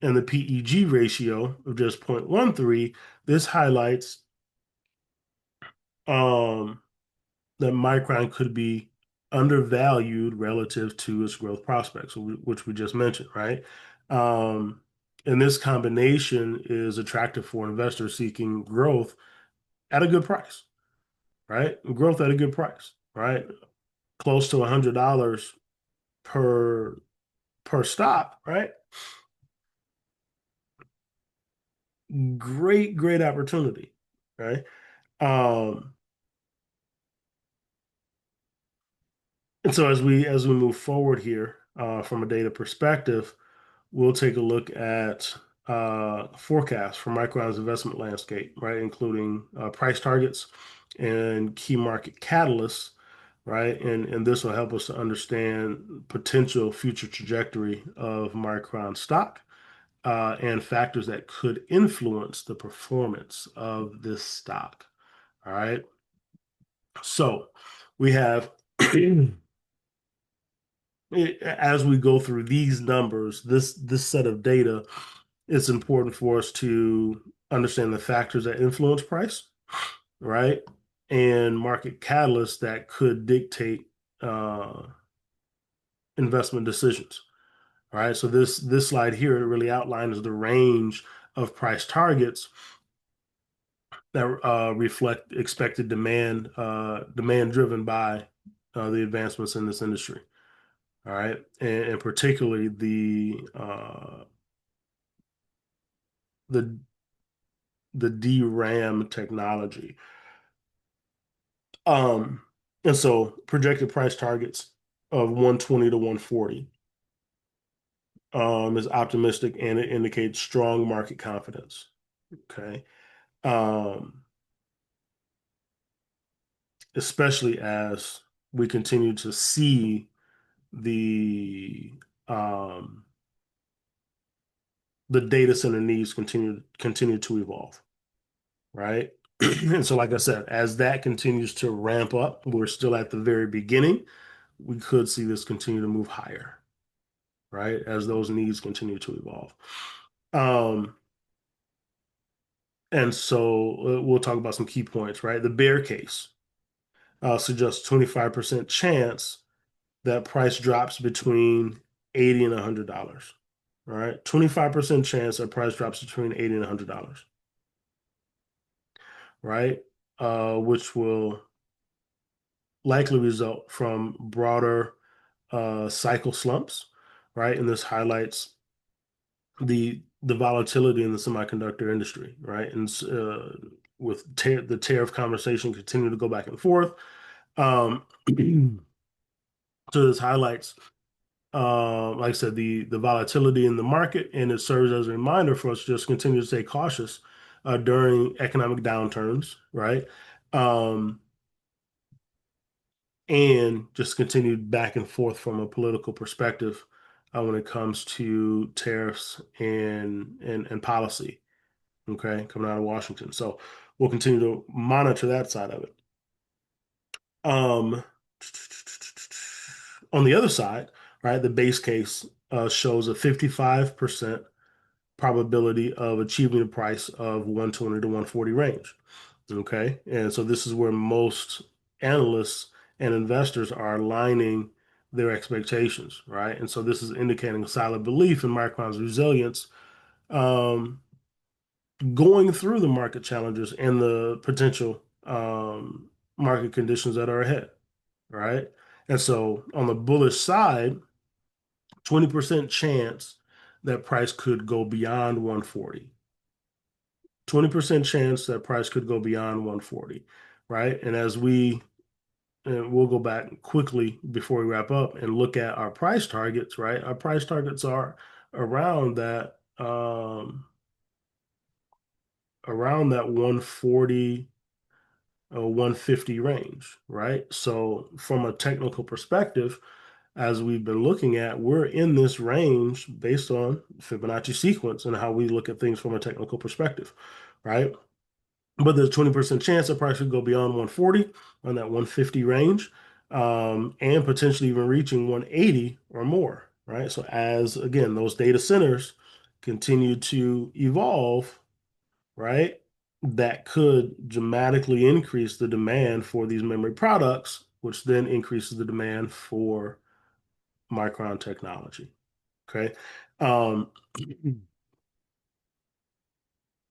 and the PEG ratio of just 0.13, this highlights um, that Micron could be undervalued relative to its growth prospects, which we just mentioned, right? Um, and this combination is attractive for investors seeking growth at a good price, right? Growth at a good price, right? Close to $100 per stock, right? Great opportunity, right? Um, and so as we move forward here, from a data perspective, we'll take a look at forecasts for Micron's investment landscape, right, including price targets and key market catalysts, right? And this will help us to understand potential future trajectory of Micron stock and factors that could influence the performance of this stock. All right. So we have as we go through these numbers, this set of data, it's important for us to understand the factors that influence price, right? And market catalysts that could dictate uh, investment decisions, right? So this slide here really outlines the range of price targets that reflect expected demand driven by the advancements in this industry. All right, and particularly the the DRAM technology. Um, And so projected price targets of 120 to 140 is optimistic and it indicates strong market confidence. Okay. Um, Especially as we continue to see the um, the data center needs continue to evolve, right? And so, like I said, as that continues to ramp up, we're still at the very beginning. We could see this continue to move higher, right? As those needs continue to evolve. Um, and so we'll talk about some key points, right? The bear case suggests 25% chance that price drops between 80 and $100. All right. 25% chance that price drops between 80 and $100, right? Which will likely result from broader cycle slumps, right? And this highlights the volatility in the semiconductor industry, right? And with the tariff conversation continue to go back and forth. So this highlights like I said, the volatility in the market, and it serves as a reminder for us to just continue to stay cautious during economic downturns, right? Um, and just continue back and forth from a political perspective when it comes to tariffs and policy, okay, coming out of Washington. So we'll continue to monitor that side of it. Um, on the other side, right, the base case shows a 55% probability of achieving a price of 120 to 140 range. Okay. And so this is where most analysts and investors are aligning their expectations, right? And so this is indicating a solid belief in Micron's resilience, um, going through the market challenges and the potential market conditions that are ahead, right? And so on the bullish side, 20% chance that price could go beyond 140. 20% chance that price could go beyond 140, right? And we'll go back quickly before we wrap up and look at our price targets, right? Our price targets are around that 140 150 range, right? So from a technical perspective, as we've been looking at, we're in this range based on Fibonacci sequence and how we look at things from a technical perspective, right? But there's a 20% chance that price could go beyond 140 on that 150 range, and potentially even reaching 180 or more, right? So as again, those data centers continue to evolve, right? That could dramatically increase the demand for these memory products, which then increases the demand for Micron technology. Okay. Um,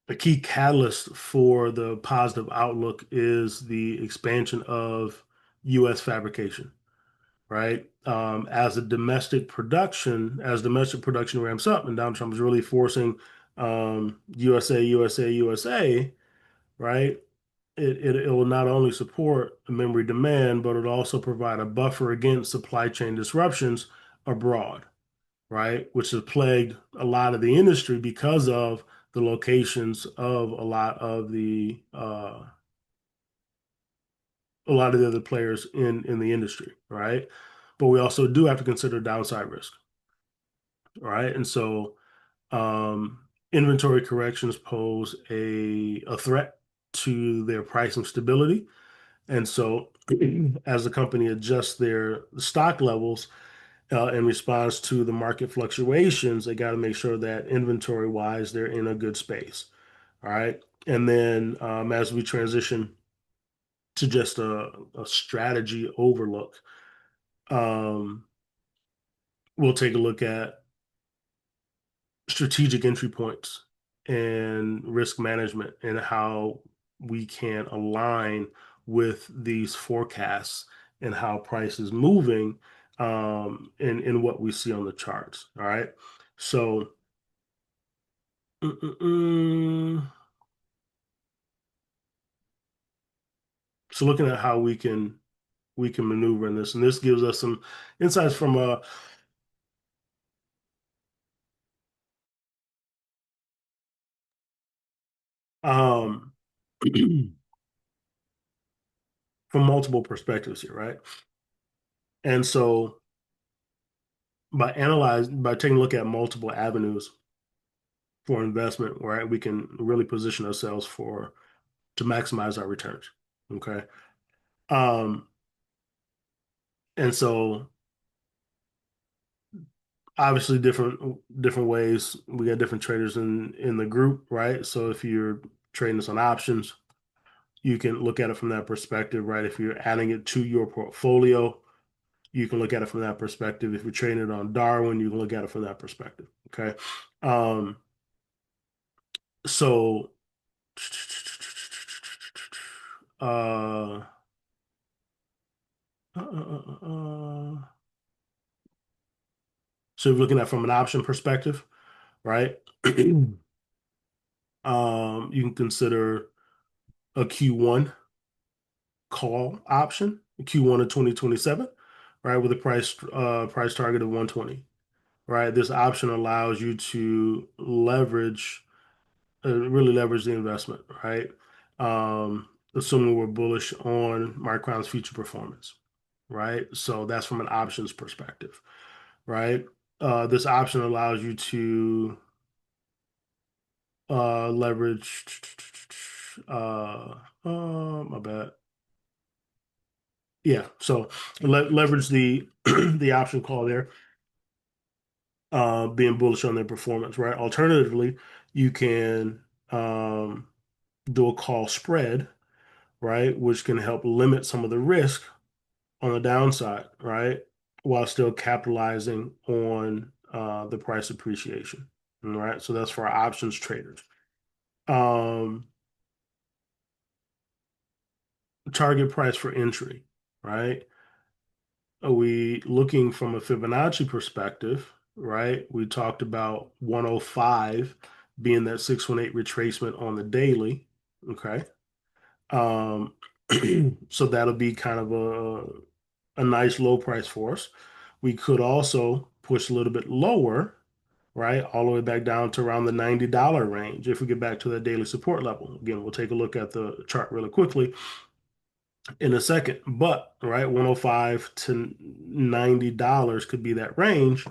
a key catalyst for the positive outlook is the expansion of U.S. fabrication, right? As domestic production ramps up, and Donald Trump is really forcing USA, USA, USA, right? It will not only support memory demand, but it'll also provide a buffer against supply chain disruptions abroad, right? Which has plagued a lot of the industry because of the locations of a lot of the other players in the industry, right? But we also do have to consider downside risk, right? And so inventory corrections pose a threat to their pricing stability. And so as the company adjusts their stock levels in response to the market fluctuations, they got to make sure that inventory wise, they're in a good space. All right. And then as we transition to just a strategy overlook, um, we'll take a look at strategic entry points and risk management and how we can align with these forecasts and how price is moving in what we see on the charts. All right. So, mm, mm, mm. So looking at how we can we can maneuver in this. And this gives us some insights from um from multiple perspectives here, right? And so by taking a look at multiple avenues for investment, right, we can really position ourselves for to maximize our returns. Okay. Um, and so obviously different ways. We got different traders in the group, right? So if you're trading this on options, you can look at it from that perspective, right? If you're adding it to your portfolio, you can look at it from that perspective. If you're trading it on Darwin, you can look at it from that perspective. Okay. Um, so uh, uh, uh, uh, uh, so if you're looking at it from an option perspective, right? You can consider a Q1 call option, Q1 of 2027, right, with a price target of 120, right? This option allows you to really leverage the investment, right? Assuming we're bullish on Micron's future performance, right? So that's from an options perspective, right? This option allows you to leverage, my bad. Yeah, so leverage the the option call there, being bullish on their performance, right? Alternatively, you can um, do a call spread, right, which can help limit some of the risk on the downside, right, while still capitalizing on the price appreciation. All right, so that's for our options traders. Um, Target price for entry, right? Are we looking from a Fibonacci perspective, right? We talked about 105 being that 618 retracement on the daily. Okay. Um, so that'll be kind of a nice low price for us. We could also push a little bit lower, right? All the way back down to around the $90 range if we get back to that daily support level. Again, we'll take a look at the chart really quickly in a second. But right, 105 to $90 could be that range.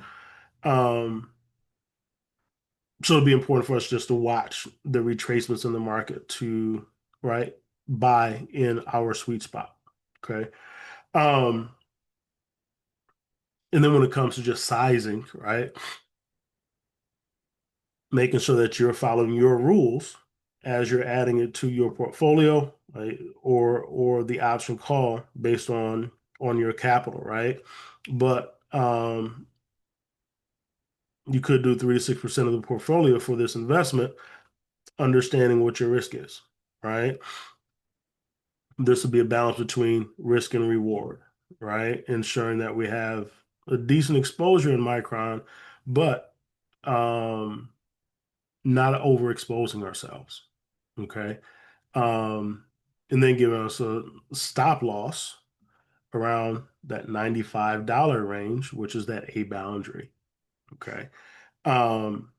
Um, so it'd be important for us just to watch the retracements in the market to right buy in our sweet spot. Okay. Um, and then when it comes to just sizing, right, making sure that you're following your rules as you're adding it to your portfolio, right, or the option call based on your capital, right? But you could do 3 to 6% of the portfolio for this investment, understanding what your risk is, right? This would be a balance between risk and reward, right? Ensuring that we have a decent exposure in Micron, but um, not overexposing ourselves, okay? Um, and then giving us a stop loss around that $95 range, which is that A boundary, okay? Um,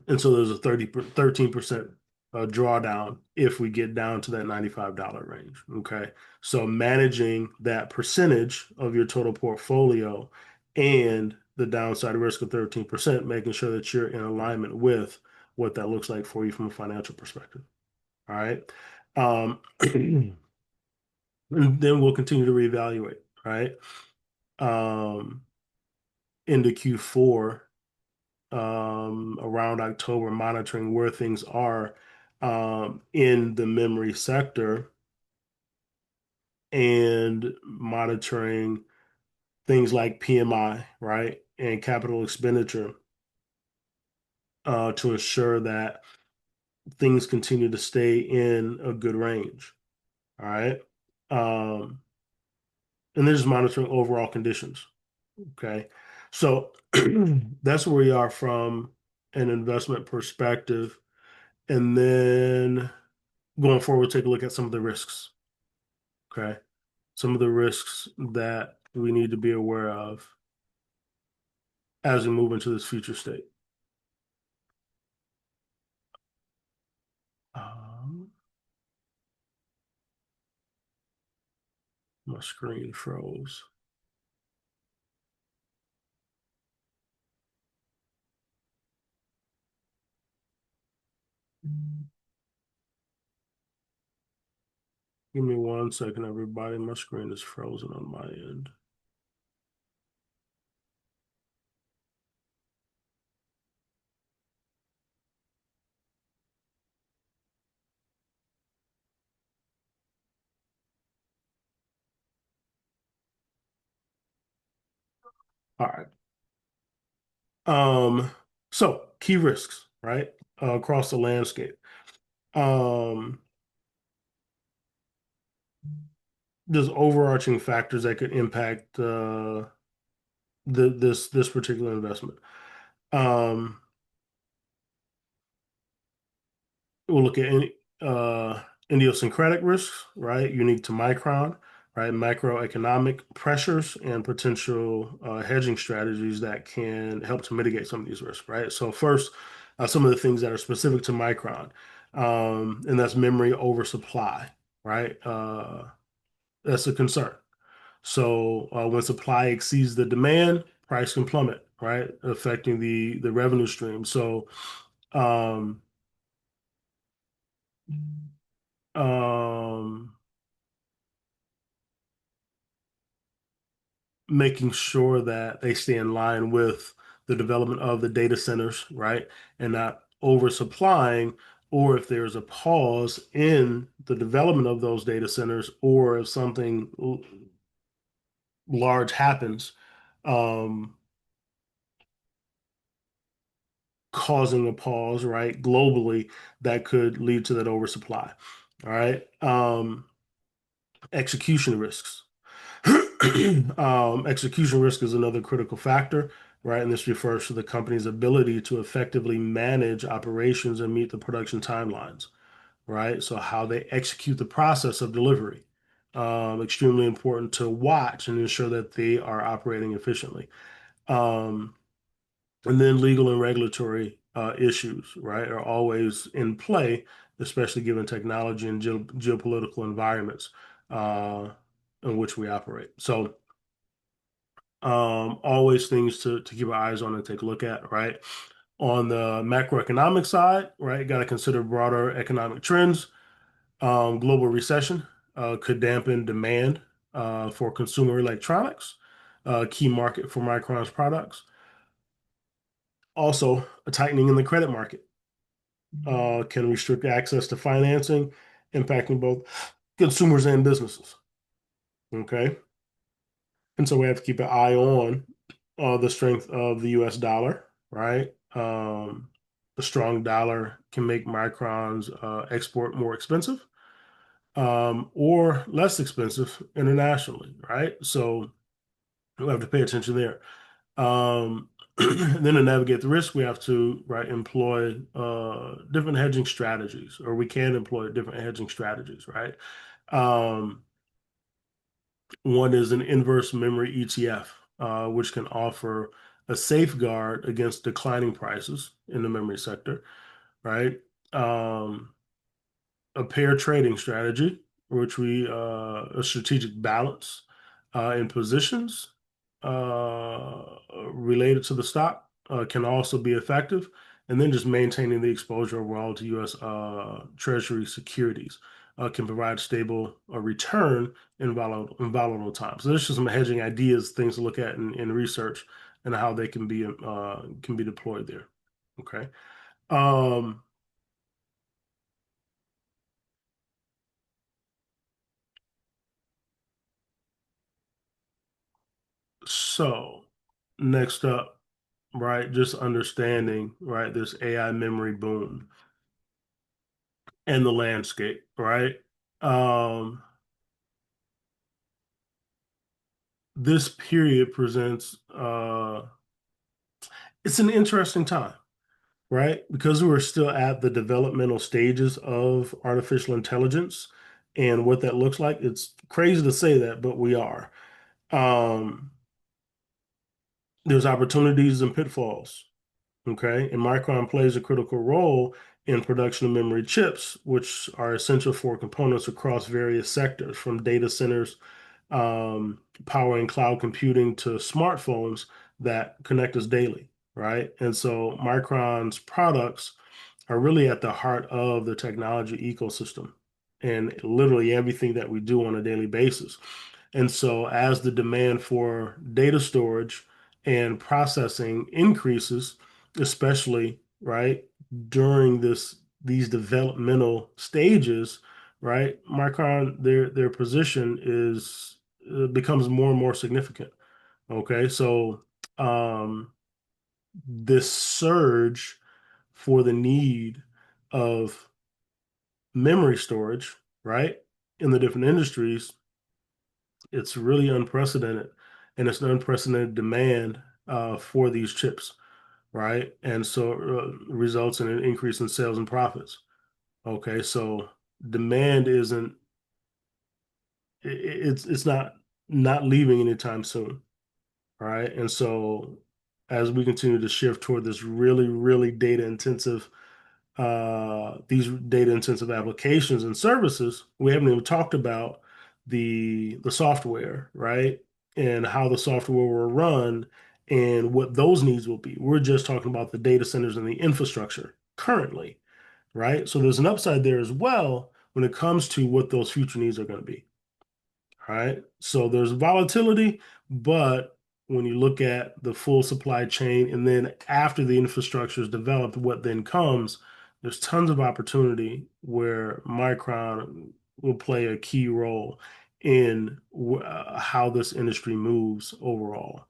And so there's a 13% drawdown if we get down to that $95 range. Okay. So managing that percentage of your total portfolio and the downside risk of 13%, making sure that you're in alignment with what that looks like for you from a financial perspective. All right. And then we'll continue to reevaluate, right? Um, into Q4 around October, monitoring where things are in the memory sector and monitoring things like PMI, right, and capital expenditure to ensure that things continue to stay in a good range. All right. Um, and then just monitoring overall conditions. Okay. So that's where we are from an investment perspective. And then going forward, take a look at some of the risks. Okay. some of the risks that we need to be aware of as we move into this future state. Um, my screen froze. Give me 1 second, everybody. My screen is frozen on my end. All right. Um, so key risks, right? Across the landscape. Um, there's overarching factors that could impact this particular investment. Um, we'll look at any idiosyncratic risks, right? Unique to Micron, right? Macroeconomic pressures and potential hedging strategies that can help to mitigate some of these risks, right? So first, some of the things that are specific to Micron, and that's memory oversupply, right? That's a concern. So when supply exceeds the demand, price can plummet, right? Affecting the revenue stream. So um, um, making sure that they stay in line with the development of the data centers, right? And not oversupplying, or if there's a pause in the development of those data centers, or if something large happens, um, causing a pause, right, globally, that could lead to that oversupply. All right. Execution risks. Execution risk is another critical factor, right? And this refers to the company's ability to effectively manage operations and meet the production timelines, right? So how they execute the process of delivery. Extremely important to watch and ensure that they are operating efficiently. Um, and then legal and regulatory issues, right, are always in play, especially given technology and geopolitical environments uh, in which we operate. So always things to keep our eyes on and take a look at, right? On the macroeconomic side, right, got to consider broader economic trends. Global recession could dampen demand for consumer electronics, key market for Micron's products. Also, a tightening in the credit market can restrict access to financing, impacting both consumers and businesses. Okay. And so we have to keep an eye on the strength of the US dollar, right? The strong dollar can make Micron's export more expensive or less expensive internationally, right? So we have to pay attention there. Then to navigate the risk, we have to right employ different hedging strategies, or we can employ different hedging strategies, right? Um, one is an inverse memory ETF, which can offer a safeguard against declining prices in the memory sector, right? Um, a pair trading strategy, which we a strategic balance in positions related to the stock can also be effective, and then just maintaining the exposure overall to U.S. Treasury securities can provide stable return in volatile times. So there's just some hedging ideas, things to look at in research, and how they can be deployed there. Okay. Um, so next up, right, just understanding, right, this AI memory boom and the landscape, right? Um, this period presents it's an interesting time, right? Because we're still at the developmental stages of artificial intelligence and what that looks like. It's crazy to say that, but we are. Um, there's opportunities and pitfalls. Okay. And Micron plays a critical role in production of memory chips, which are essential for components across various sectors, from data centers, power and cloud computing to smartphones that connect us daily, right? And so Micron's products are really at the heart of the technology ecosystem and literally everything that we do on a daily basis. And so, as the demand for data storage and processing increases, especially right during these developmental stages, right, Micron their position is becomes more and more significant. Okay, so um, this surge for the need of memory storage, right, in the different industries, it's really unprecedented, and it's an unprecedented demand for these chips, right? And so results in an increase in sales and profits. Okay, so demand isn't it's not leaving anytime soon, right? And so as we continue to shift toward this really data intensive these data intensive applications and services, we haven't even talked about the software, right? And how the software will run and what those needs will be. We're just talking about the data centers and the infrastructure currently, right? So there's an upside there as well when it comes to what those future needs are going to be. Right. So there's volatility, but when you look at the full supply chain and then after the infrastructure is developed, what then comes, there's tons of opportunity where Micron will play a key role in how this industry moves overall.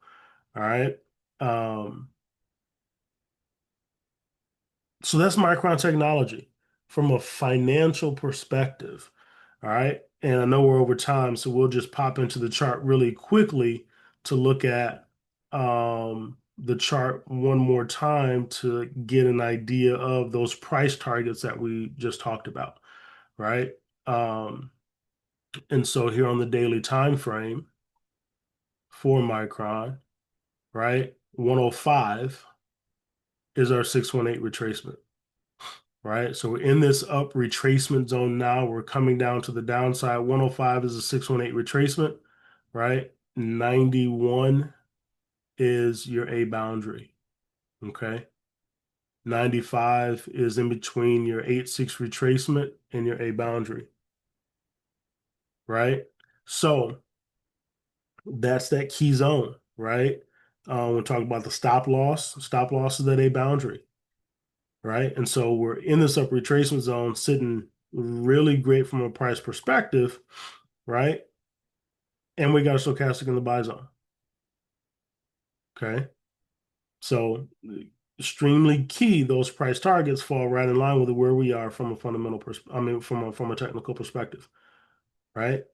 All right. Um, so that's Micron Technology from a financial perspective. All right. And I know we're over time, so we'll just pop into the chart really quickly to look at the chart one more time to get an idea of those price targets that we just talked about. Right. Um, and so here on the daily time frame for Micron, right, 105 is our 618 retracement. Right? So we're in this up retracement zone now. We're coming down to the downside. 105 is a 618 retracement, right? 91 is your A boundary. Okay. 95 is in between your 8-6 retracement and your A boundary, right? So that's that key zone, right? We're talking about the stop loss. Stop loss is that A boundary, right? And so we're in this up retracement zone, sitting really great from a price perspective, right? And we got a stochastic in the buy zone. Okay. So extremely key, those price targets fall right in line with where we are from a fundamental I mean from a technical perspective, right?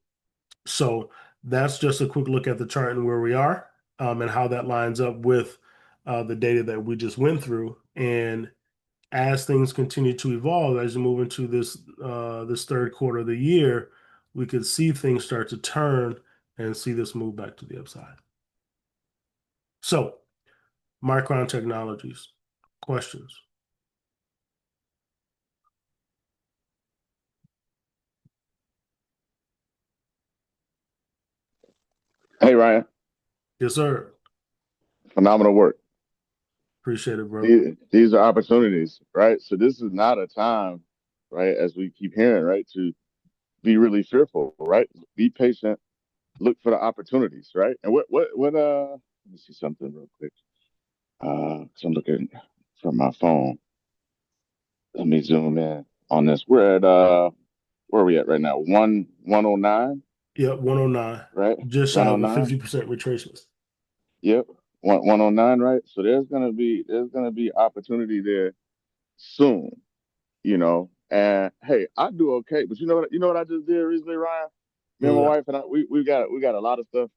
So that's just a quick look at the chart and where we are, and how that lines up with the data that we just went through. And as things continue to evolve, as you move into this third quarter of the year, we could see things start to turn and see this move back to the upside. So, Micron Technologies, questions? Hey, Ryan, Yes, sir. phenomenal work. Appreciate it, bro. These are opportunities, right? So this is not a time, right, as we keep hearing, right, to be really fearful, right? Be patient, look for the opportunities, right? And let me see something real quick. So I'm looking from my phone. Let me zoom in on this. We're at where are we at right now? 109, Yep, 109. right? Just shy of a 109. 50% retracement. Yep. 109, right? So there's gonna be opportunity there soon, you know. And hey, I do okay, but you know what I just did recently, Ryan? Me and my Yeah. wife and I, we got a lot of stuff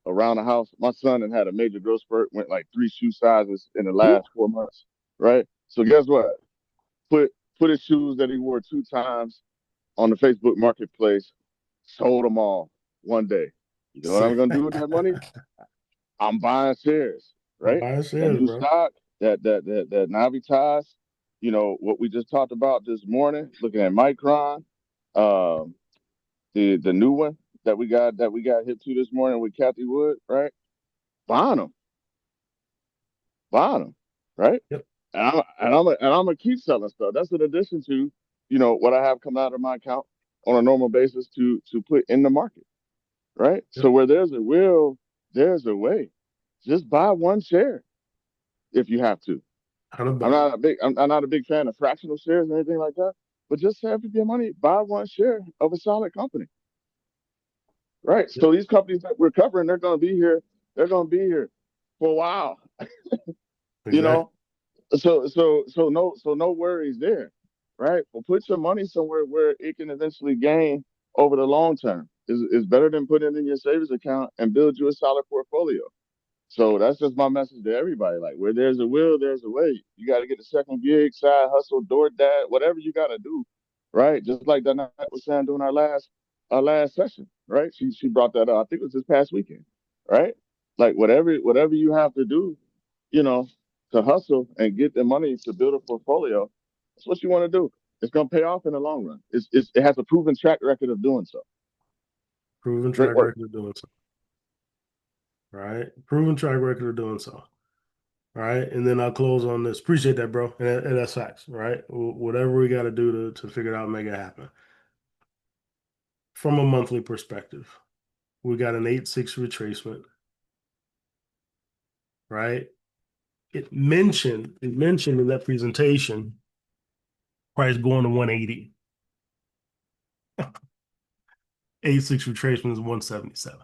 around the house. My son had a major growth spurt, went like 3 shoe sizes in the Woo. last 4 months, right? So guess what? Put his shoes that he wore 2 times on the Facebook Marketplace, sold them all one day. You know what I'm going to do with that money? I'm buying shares, right? Buy That shares, new bro. stock, that Navitas, what we just talked about this morning, looking at Micron, um, the new one that we got hit to this morning with Kathy Wood, right? Buying them, buying them, right? Yep. And I'm gonna keep selling stuff. That's in addition to, what I have come out of my account on a normal basis to put in the market, right? So Yep. where there's a will, there's a way. Just buy one share if you have to. 100 bucks. I'm not a big fan of fractional shares or anything like that. But just save your money, buy one share of a solid company, right? Yep. So these companies that we're covering, they're going to be here. They're going to be here for a while, you Exactly. know. So no worries there, right? Well, put your money somewhere where it can eventually gain over the long term. Is better than putting it in your savings account and build you a solid portfolio. So that's just my message to everybody. Like, where there's a will, there's a way. You got to get a second gig, side hustle, door dad, whatever you got to do, right? Just like Donette was saying during our last session, right? She brought that up. I think it was this past weekend, right? Like whatever you have to do, you know, to hustle and get the money to build a portfolio. That's what you want to do. It's gonna pay off in the long run. It has a proven track record of doing so. Proven Great track work. record of doing so. Right? Proven track record of doing so. Right? And then I'll close on this. Appreciate that, bro. And that's facts, right? Whatever we got to do to figure it out and make it happen. From a monthly perspective, we got an 8-6 retracement, right? It mentioned in that presentation, price going to 180. 8-6 retracement is 177,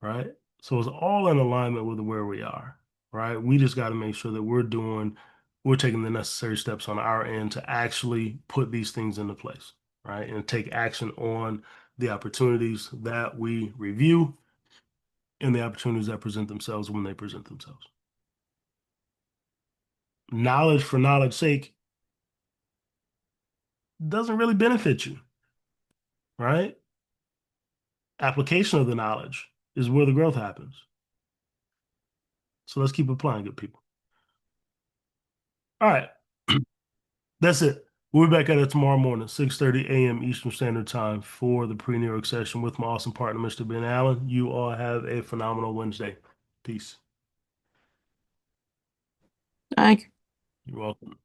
right? So it's all in alignment with where we are, right? We just got to make sure that we're taking the necessary steps on our end to actually put these things into place, right? And take action on the opportunities that we review and the opportunities that present themselves when they present themselves. Knowledge for knowledge's sake doesn't really benefit you, right? Application of the knowledge is where the growth happens. So let's keep applying, good people. All right. That's it. We'll be back at it tomorrow morning, 6:30 a.m. Eastern Standard Time for the pre-New York session with my awesome partner, Mr. Ben Allen. You all have a phenomenal Wednesday. Peace. Thank You're welcome.